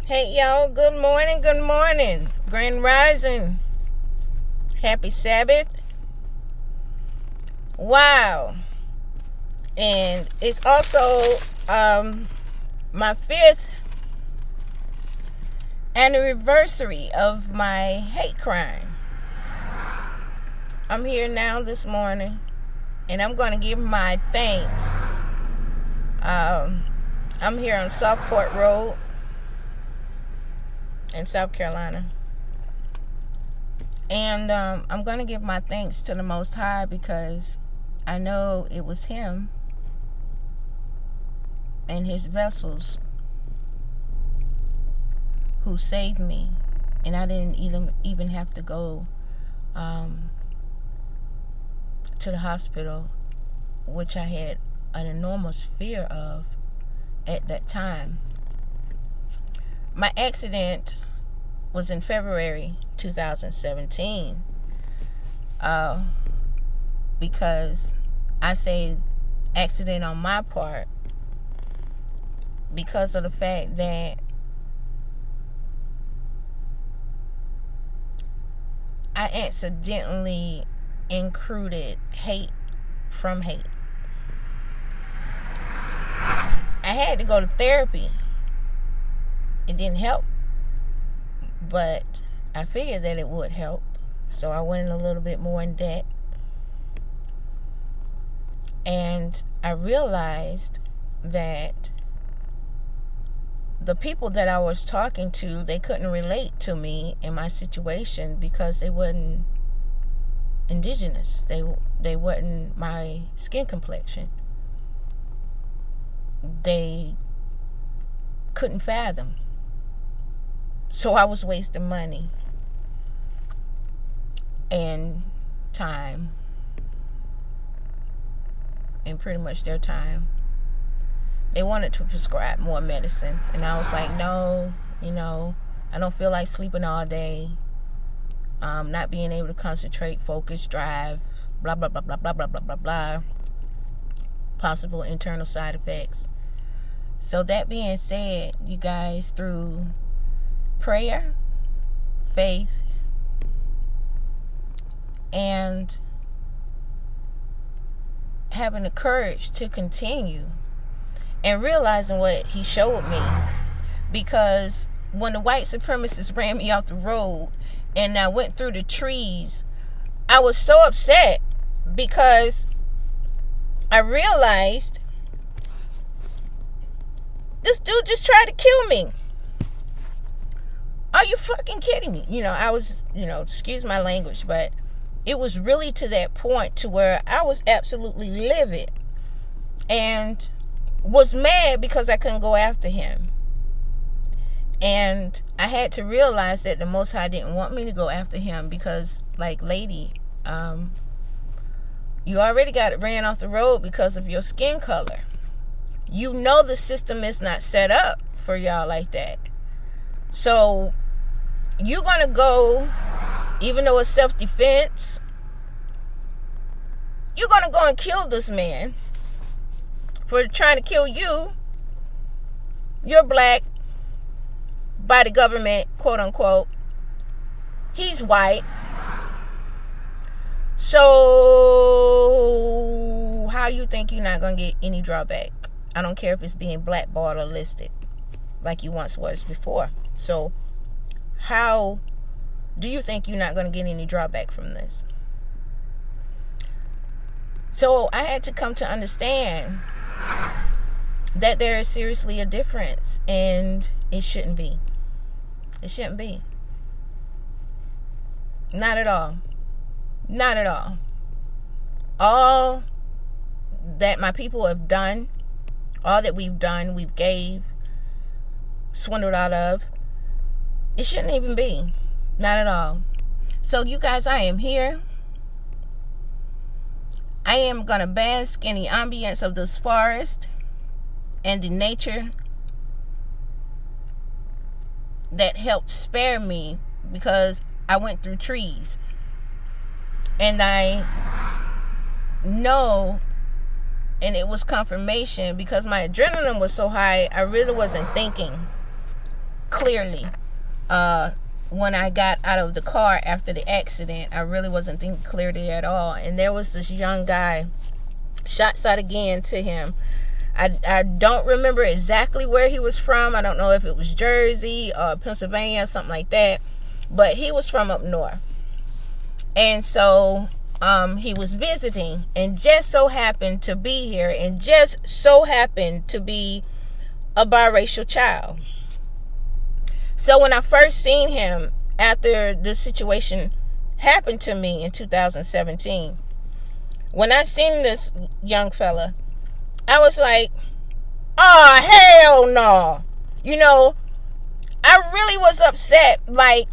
Hey y'all, good morning, Grand Rising. Happy Sabbath. Wow. And it's also my 5th anniversary of my hate crime. I'm here now this morning and I'm going to give my thanks. I'm here on Southport Road in South Carolina. And I'm going to give my thanks to the Most High because I know it was Him and His vessels who saved me. And I didn't even have to go to the hospital, which I had an enormous fear of at that time. My accident was in February 2017 because I say accident on my part because of the fact that I accidentally included hate from hate. I had to go to therapy. It didn't help, but I figured that it would help, so I went a little bit more in debt. And I realized that the people that I was talking to, they couldn't relate to me in my situation because they wasn't indigenous. They wasn't my skin complexion. They couldn't fathom. So I was wasting money and time and pretty much their time. They wanted to prescribe more medicine, and I was like, no, I don't feel like sleeping all day, not being able to concentrate, focus, drive, blah, blah, blah, blah, blah, blah, blah, blah, blah, possible internal side effects. So that being said, you guys, through prayer, faith, and having the courage to continue and realizing what He showed me, because when the white supremacists ran me off the road and I went through the trees, I was so upset because I realized this dude just tried to kill me. Are you fucking kidding me? I was, excuse my language, but it was really to that point to where I was absolutely livid and was mad because I couldn't go after him. And I had to realize that the Most High didn't want me to go after him because, like Ladie, you already got ran off the road because of your skin color. The system is not set up for y'all like that. So you're going to go, even though it's self-defense, you're going to go and kill this man for trying to kill you. You're black by the government, quote unquote. He's white. So how you think you're not going to get any drawback? I don't care if it's being blackballed or listed like you once was before. So how do you think you're not going to get any drawback from this? So I had to come to understand that there is seriously a difference, and it shouldn't be. It shouldn't be. Not at all. Not at all. All that my people have done, all that we've done, we've gave, swindled out of, it shouldn't even be. Not at all. So you guys, I am here. I am going to bask in the ambience of this forest and the nature that helped spare me because I went through trees. And I know, and it was confirmation because my adrenaline was so high, I really wasn't thinking clearly. When I got out of the car after the accident, I really wasn't thinking clearly at all. And there was this young guy, shots out again to him. I don't remember exactly where he was from. I don't know if it was Jersey or Pennsylvania or something like that. But he was from up north. And so he was visiting and just so happened to be here and just so happened to be a biracial child. So when I first seen him after the situation happened to me in 2017, when I seen this young fella, I was like, oh, hell no. I really was upset. Like,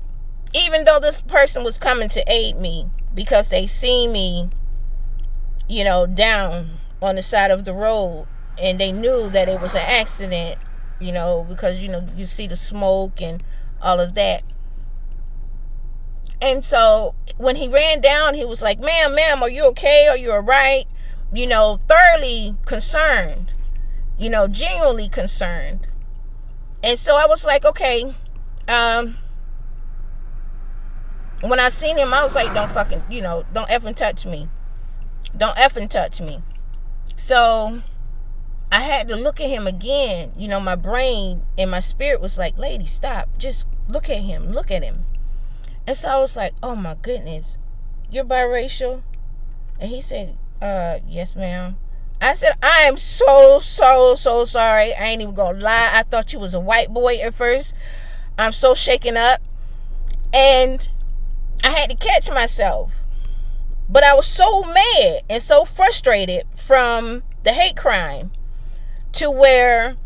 even though this person was coming to aid me because they seen me, down on the side of the road and they knew that it was an accident, because, you see the smoke and all of that. And so when he ran down, he was like, ma'am, are you okay? Are you all right? Thoroughly concerned, genuinely concerned. And so I was like, okay. When I seen him, I was like, don't effing touch me. Don't effing touch me. So I had to look at him again. My brain and my spirit was like, lady, stop. Just look at him. Look at him. And so I was like, oh my goodness, you're biracial? And he said, yes, ma'am. I said, I am so sorry. I ain't even gonna lie. I thought you was a white boy at first. I'm so shaken up. And I had to catch myself. But I was so mad and so frustrated from the hate crime to where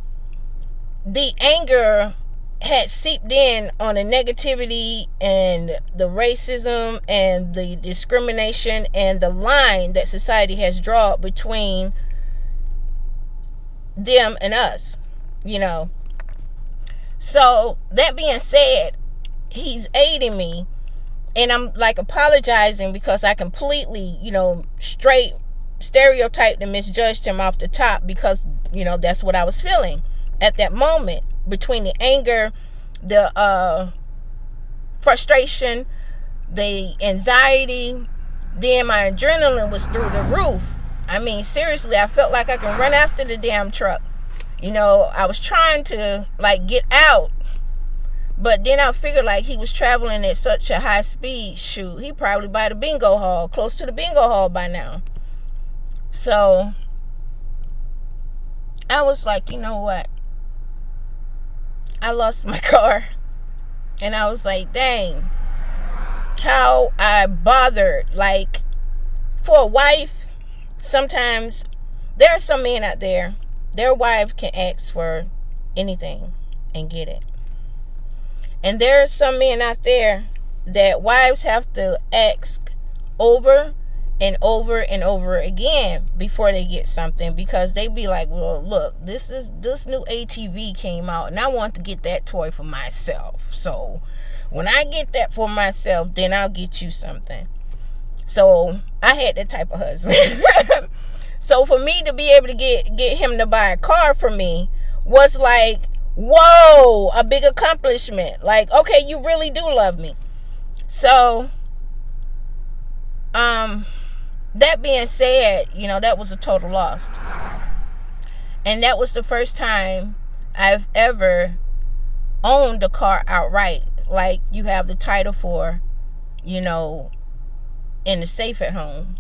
the anger had seeped in on the negativity and the racism and the discrimination and the line that society has drawn between them and us, So that being said, he's aiding me and I'm like apologizing because I completely, straight stereotyped and misjudged him off the top because, that's what I was feeling at that moment. Between the anger, the frustration, the anxiety, then my adrenaline was through the roof. I mean, seriously, I felt like I can run after the damn truck. I was trying to get out, but then I figured he was traveling at such a high speed. Shoot, he probably by the bingo hall, close to the bingo hall by now. So I was like, you know what? I lost my car. And I was like, dang, how I bothered. For a wife, sometimes there are some men out there, their wife can ask for anything and get it. And there are some men out there that wives have to ask over and over and over again before they get something, because they be like, well, look, this new ATV came out and I want to get that toy for myself. So when I get that for myself, then I'll get you something. So I had that type of husband. So for me to be able to get him to buy a car for me was like, whoa, a big accomplishment. Okay, you really do love me. So that being said, that was a total loss. And that was the first time I've ever owned a car outright. You have the title for, in the safe at home.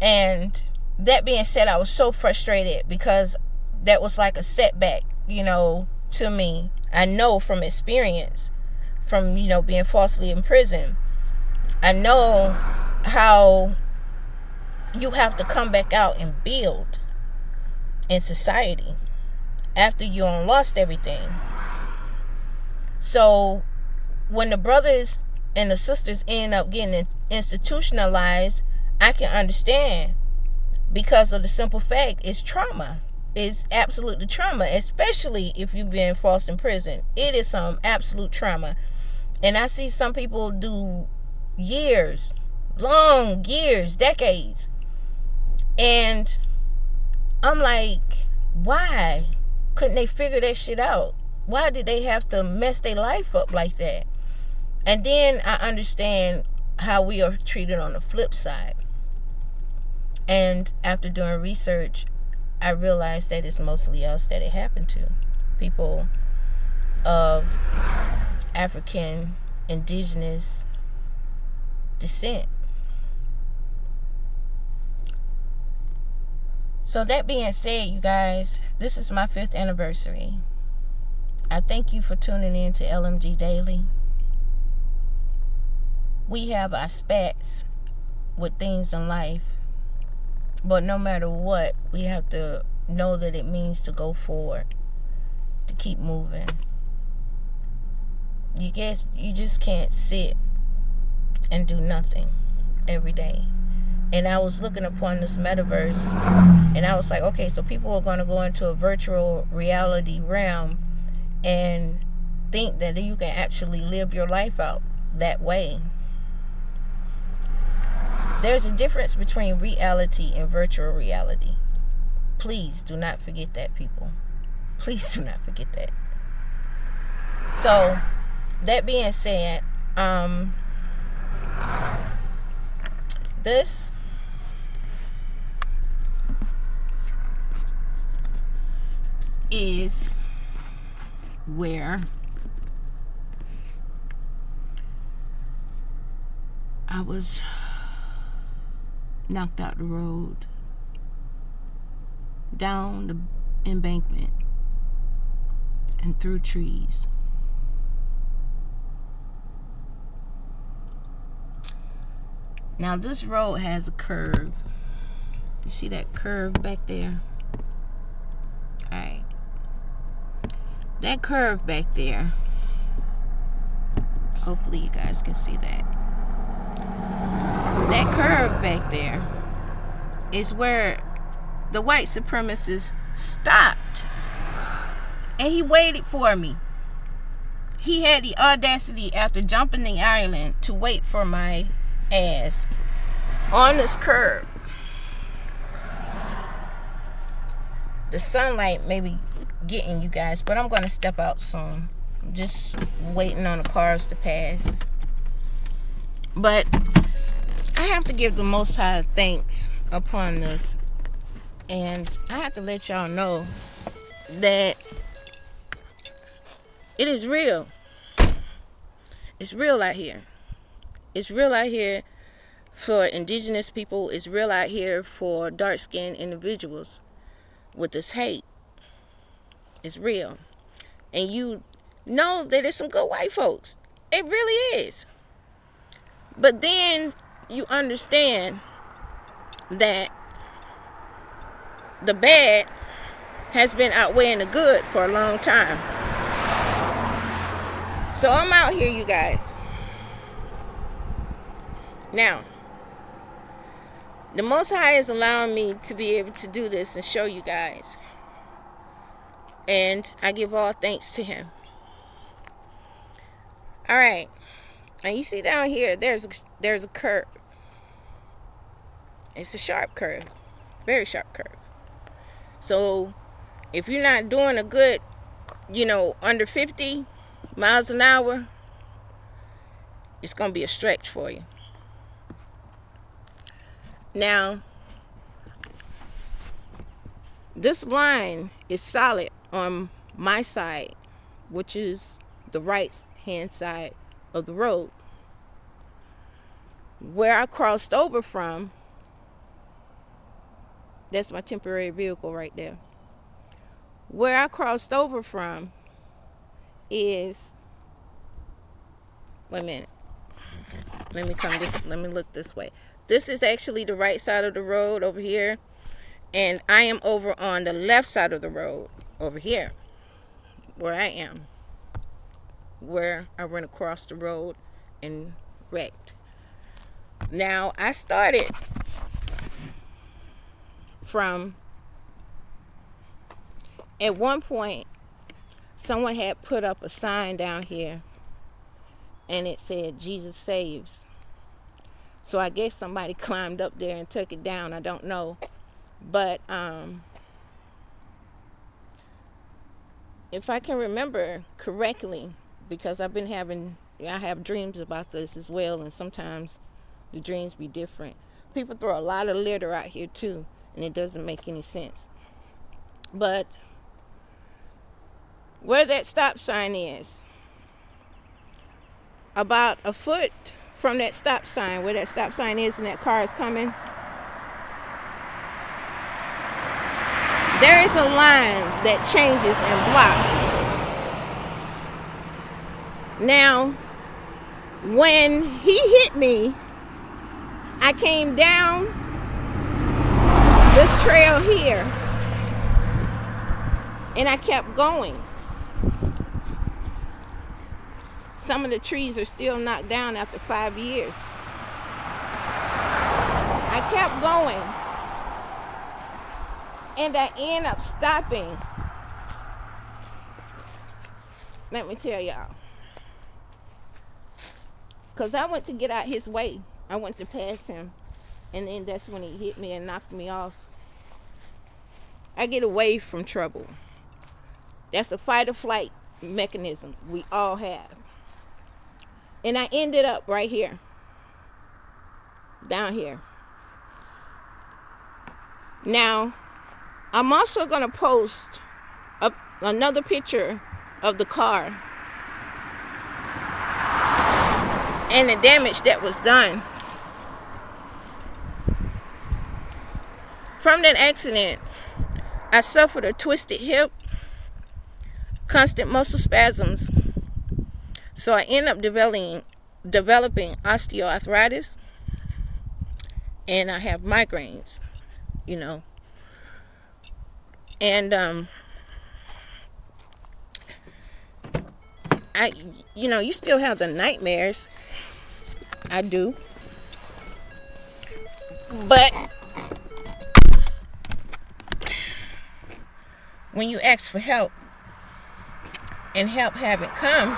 And that being said, I was so frustrated because that was like a setback, to me. I know from experience, from, being falsely imprisoned. I know how you have to come back out and build in society after you lost everything. So when the brothers and the sisters end up getting institutionalized, I can understand, because of the simple fact it's trauma. It's absolutely trauma, especially if you've been false in prison. It is some absolute trauma. And I see some people do years, long years, decades. And I'm like, why couldn't they figure that shit out? Why did they have to mess their life up like that? And then I understand how we are treated on the flip side. And after doing research, I realized that it's mostly us that it happened to. People of African, indigenous descent. So that being said, you guys, this is my 5th anniversary. I thank you for tuning in to LMG Daily. We have our spats with things in life, but no matter what, we have to know that it means to go forward, to keep moving. You just can't sit and do nothing every day. And I was looking upon this metaverse, and I was like, okay, so people are going to go into a virtual reality realm and think that you can actually live your life out that way. There's a difference between reality and virtual reality. Please do not forget that, people. Please do not forget that. So, that being said, this is where I was knocked out the road, down the embankment, and through trees. Now this road has a curve. You see that curve back there? Alright. That curve back there, hopefully you guys can see that. That curve back there is where the white supremacist stopped. And he waited for me. He had the audacity, after jumping the island, to wait for my ass on this curb. The sunlight may be getting you guys, but I'm going to step out soon. I'm just waiting on the cars to pass. But I have to give the Most High thanks upon this. And I have to let y'all know that it is real. It's real out here. It's real out here for indigenous people. It's real out here for dark-skinned individuals with this hate. It's real. And you know that it's some good white folks. It really is. But then you understand that the bad has been outweighing the good for a long time. So I'm out here, you guys. Now, the Most High is allowing me to be able to do this and show you guys. And I give all thanks to Him. Alright. And you see down here, there's a curve. It's a sharp curve. Very sharp curve. So, if you're not doing a good, under 50 miles an hour, it's going to be a stretch for you. Now, this line is solid on my side, which is the right hand side of the road. Where I crossed over from, that's my temporary vehicle right there. Where I crossed over from is, wait a minute. Let me look this way. This is actually the right side of the road over here. And I am over on the left side of the road over here. Where I am. Where I went across the road and wrecked. Now, I started from, at one point, someone had put up a sign down here and it said, Jesus saves. So I guess somebody climbed up there and took it down. I don't know. But if I can remember correctly, because I have dreams about this as well, and sometimes the dreams be different. People throw a lot of litter out here too, and it doesn't make any sense. But where that stop sign is, about a foot from that stop sign, where that stop sign is and that car is coming, there is a line that changes and blocks. Now, when he hit me, I came down this trail here and I kept going. Some of the trees are still knocked down after 5 years. I kept going and I end up stopping. Let me tell y'all. Because I went to get out his way. I went to pass him. And then that's when he hit me and knocked me off. I get away from trouble. That's a fight or flight mechanism we all have. And I ended up right here. Down here. Now, I'm also going to post up another picture of the car and the damage that was done. From that accident, I suffered a twisted hip, constant muscle spasms. So I ended up developing osteoarthritis, and I have migraines, And you still have the nightmares. I do. But when you ask for help and help haven't come,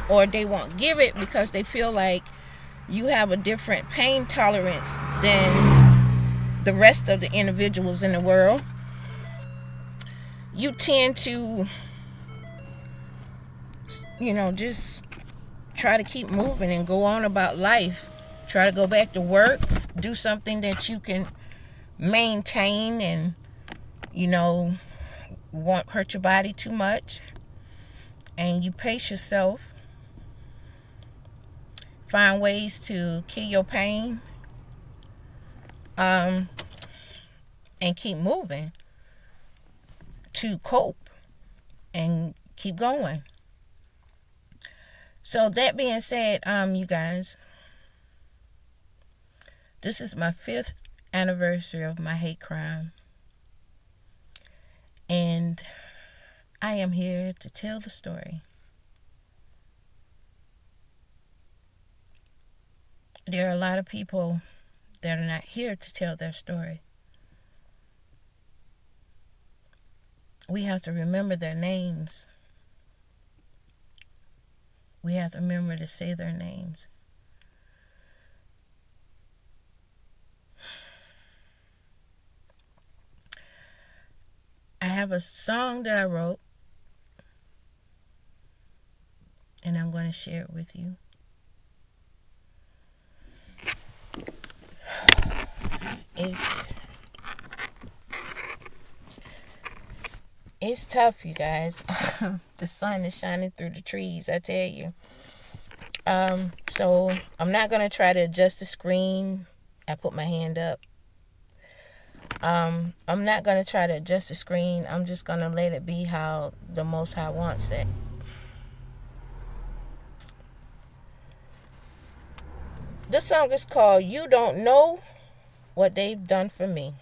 or they won't give it because they feel like you have a different pain tolerance than the rest of the individuals in the world, you tend to, just try to keep moving and go on about life. Try to go back to work, do something that you can maintain and, won't hurt your body too much. And you pace yourself. Find ways to kill your pain. And keep moving to cope and keep going. So that being said, you guys, this is my 5th anniversary of my hate crime. And I am here to tell the story. There are a lot of people that are not here to tell their story. We have to remember their names. We have to remember to say their names. I have a song that I wrote, and I'm going to share it with you. It's tough, you guys. The sun is shining through the trees, I tell you. So I'm not going to try to adjust the screen. I put my hand up. I'm not going to try to adjust the screen. I'm just going to let it be how the Most High wants it. This song is called You Don't Know What They've Done For Me.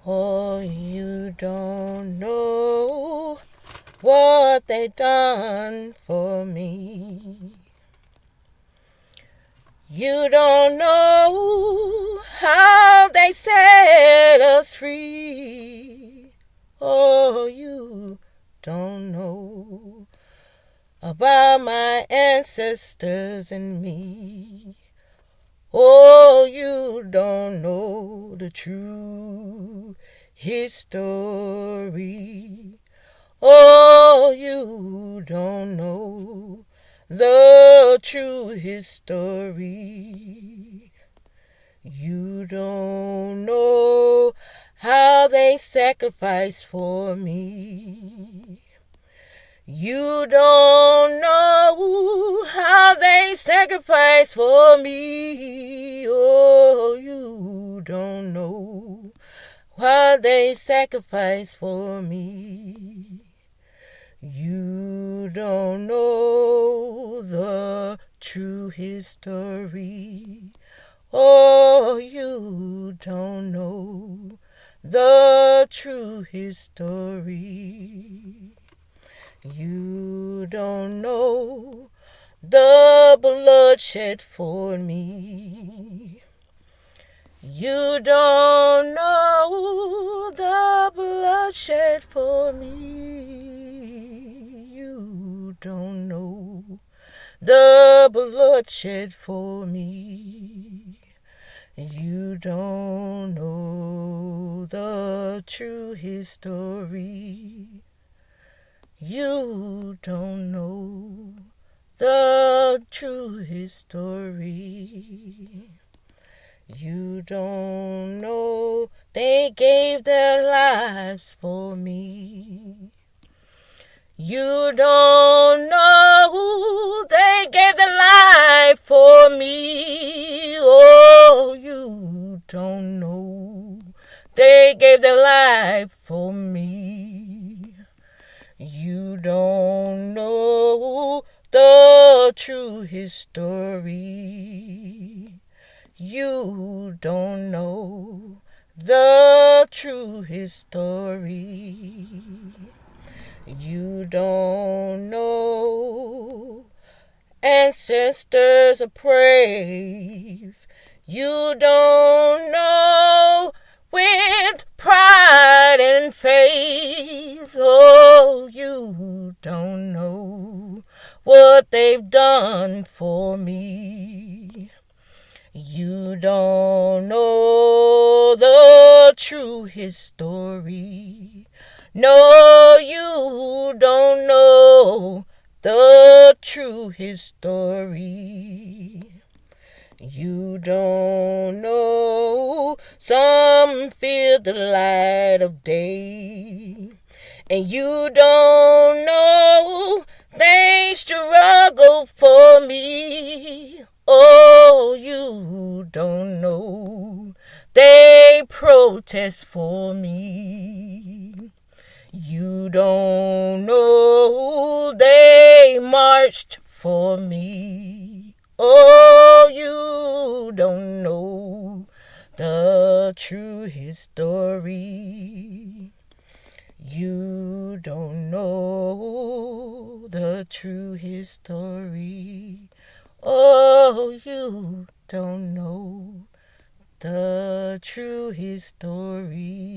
Oh, you don't know what they done for me. You don't know how they set us free. Oh, you don't know about my ancestors and me. Oh, you don't know the true history. Oh, you don't know the true history. You don't know how they sacrificed for me. You don't know how they sacrificed for me. Oh, you don't know how they sacrificed for me. You don't know the true history. Oh, you don't know the true history. You don't know the blood shed for me. You don't know the blood shed for me. You don't know the blood shed for me. You don't know the true history. You don't know the true history. You don't know they gave their lives for me. You don't know they gave their life for me. Oh, you don't know they gave their life for me. You don't know the true history. You don't know the true history. You don't know ancestors are brave. You don't know with pride and faith. Oh, you don't know what they've done for me. You don't know the true history. No, you don't know the true history. You don't know some fear the light of day, and you don't know they struggle for me. Oh, you don't know they protest for me. You don't know they marched for me. Oh, you don't know the true history. You don't know the true history. Oh, you don't know the true history.